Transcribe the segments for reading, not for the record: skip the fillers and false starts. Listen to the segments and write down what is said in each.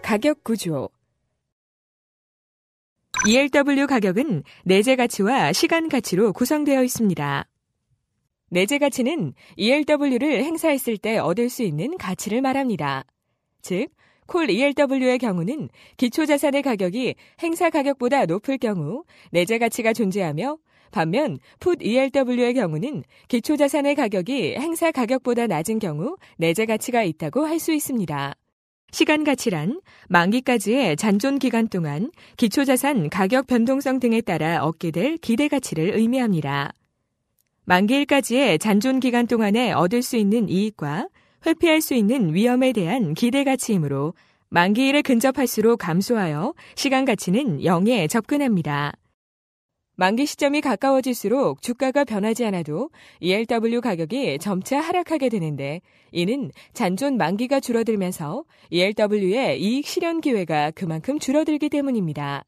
가격 구조. ELW 가격은 내재 가치와 시간 가치로 구성되어 있습니다. 내재 가치는 ELW를 행사했을 때 얻을 수 있는 가치를 말합니다. 즉, 콜 ELW의 경우는 기초자산의 가격이 행사 가격보다 높을 경우 내재 가치가 존재하며, 반면 풋 ELW의 경우는 기초자산의 가격이 행사 가격보다 낮은 경우 내재 가치가 있다고 할 수 있습니다. 시간 가치란 만기까지의 잔존 기간 동안 기초자산 가격 변동성 등에 따라 얻게 될 기대 가치를 의미합니다. 만기일까지의 잔존 기간 동안에 얻을 수 있는 이익과 회피할 수 있는 위험에 대한 기대 가치이므로 만기일에 근접할수록 감소하여 시간 가치는 0에 접근합니다. 만기 시점이 가까워질수록 주가가 변하지 않아도 ELW 가격이 점차 하락하게 되는데, 이는 잔존 만기가 줄어들면서 ELW의 이익 실현 기회가 그만큼 줄어들기 때문입니다.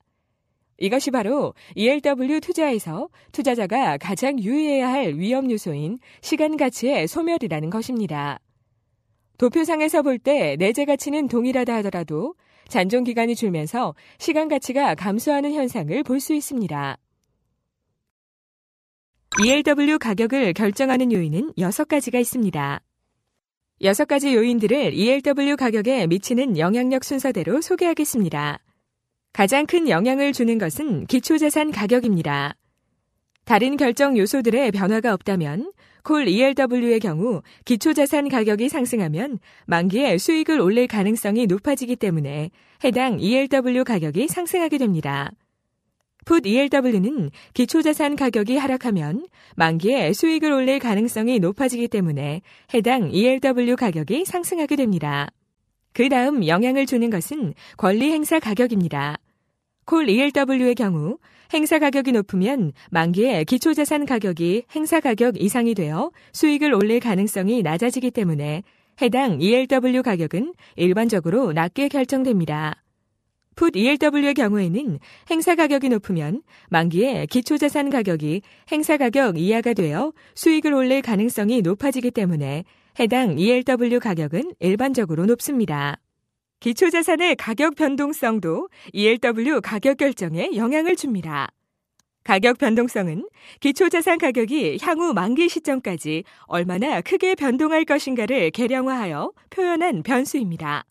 이것이 바로 ELW 투자에서 투자자가 가장 유의해야 할 위험 요소인 시간 가치의 소멸이라는 것입니다. 도표상에서 볼 때 내재 가치는 동일하다 하더라도 잔존 기간이 줄면서 시간 가치가 감소하는 현상을 볼 수 있습니다. ELW 가격을 결정하는 요인은 6가지가 있습니다. 6가지 요인들을 ELW 가격에 미치는 영향력 순서대로 소개하겠습니다. 가장 큰 영향을 주는 것은 기초자산 가격입니다. 다른 결정 요소들의 변화가 없다면 콜 ELW의 경우 기초자산 가격이 상승하면 만기에 수익을 올릴 가능성이 높아지기 때문에 해당 ELW 가격이 상승하게 됩니다. 풋 ELW는 기초자산 가격이 하락하면 만기에 수익을 올릴 가능성이 높아지기 때문에 해당 ELW 가격이 상승하게 됩니다. 그 다음 영향을 주는 것은 권리 행사 가격입니다. 콜 ELW의 경우 행사 가격이 높으면 만기에 기초자산 가격이 행사 가격 이상이 되어 수익을 올릴 가능성이 낮아지기 때문에 해당 ELW 가격은 일반적으로 낮게 결정됩니다. 풋 ELW의 경우에는 행사 가격이 높으면 만기에 기초자산 가격이 행사 가격 이하가 되어 수익을 올릴 가능성이 높아지기 때문에 해당 ELW 가격은 일반적으로 높습니다. 기초자산의 가격 변동성도 ELW 가격 결정에 영향을 줍니다. 가격 변동성은 기초자산 가격이 향후 만기 시점까지 얼마나 크게 변동할 것인가를 계량화하여 표현한 변수입니다.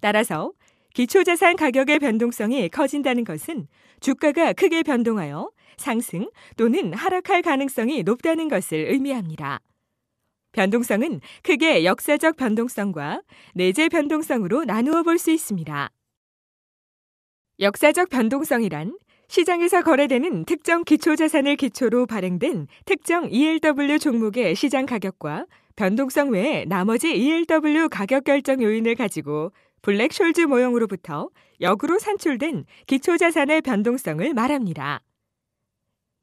따라서 기초자산 가격의 변동성이 커진다는 것은 주가가 크게 변동하여 상승 또는 하락할 가능성이 높다는 것을 의미합니다. 변동성은 크게 역사적 변동성과 내재 변동성으로 나누어 볼 수 있습니다. 역사적 변동성이란 시장에서 거래되는 특정 기초자산을 기초로 발행된 특정 ELW 종목의 시장 가격과 변동성 외에 나머지 ELW 가격 결정 요인을 가지고 블랙숄즈 모형으로부터 역으로 산출된 기초자산의 변동성을 말합니다.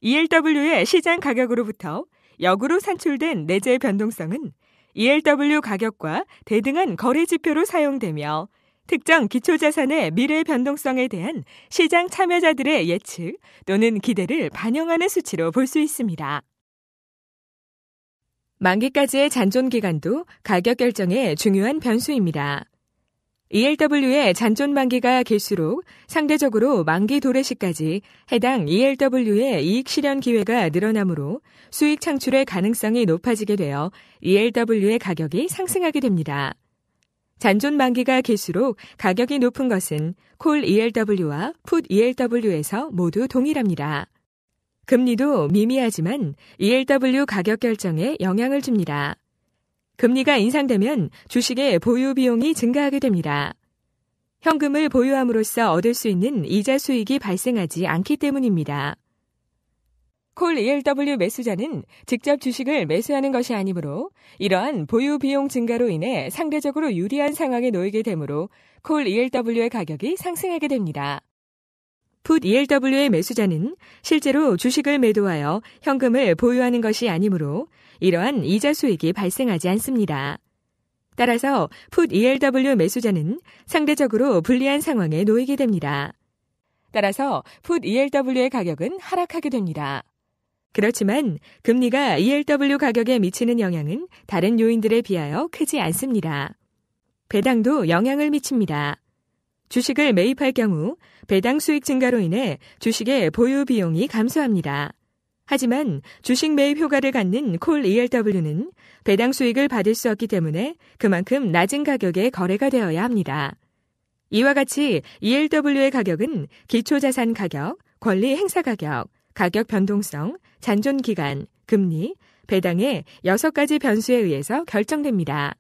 ELW의 시장 가격으로부터 역으로 산출된 내재 변동성은 ELW 가격과 대등한 거래 지표로 사용되며 특정 기초자산의 미래 변동성에 대한 시장 참여자들의 예측 또는 기대를 반영하는 수치로 볼 수 있습니다. 만기까지의 잔존 기간도 가격 결정의 중요한 변수입니다. ELW의 잔존 만기가 길수록 상대적으로 만기 도래 시까지 해당 ELW의 이익 실현 기회가 늘어나므로 수익 창출의 가능성이 높아지게 되어 ELW의 가격이 상승하게 됩니다. 잔존 만기가 길수록 가격이 높은 것은 콜 ELW와 풋 ELW에서 모두 동일합니다. 금리도 미미하지만 ELW 가격 결정에 영향을 줍니다. 금리가 인상되면 주식의 보유 비용이 증가하게 됩니다. 현금을 보유함으로써 얻을 수 있는 이자 수익이 발생하지 않기 때문입니다. 콜 ELW 매수자는 직접 주식을 매수하는 것이 아니므로 이러한 보유 비용 증가로 인해 상대적으로 유리한 상황에 놓이게 되므로 콜 ELW의 가격이 상승하게 됩니다. 풋 ELW의 매수자는 실제로 주식을 매도하여 현금을 보유하는 것이 아니므로 이러한 이자 수익이 발생하지 않습니다. 따라서 풋 ELW 매수자는 상대적으로 불리한 상황에 놓이게 됩니다. 따라서 풋 ELW의 가격은 하락하게 됩니다. 그렇지만 금리가 ELW 가격에 미치는 영향은 다른 요인들에 비하여 크지 않습니다. 배당도 영향을 미칩니다. 주식을 매입할 경우 배당 수익 증가로 인해 주식의 보유 비용이 감소합니다. 하지만 주식 매입 효과를 갖는 콜 ELW는 배당 수익을 받을 수 없기 때문에 그만큼 낮은 가격에 거래가 되어야 합니다. 이와 같이 ELW의 가격은 기초자산 가격, 권리 행사 가격, 가격 변동성, 잔존 기간, 금리, 배당의 6가지 변수에 의해서 결정됩니다.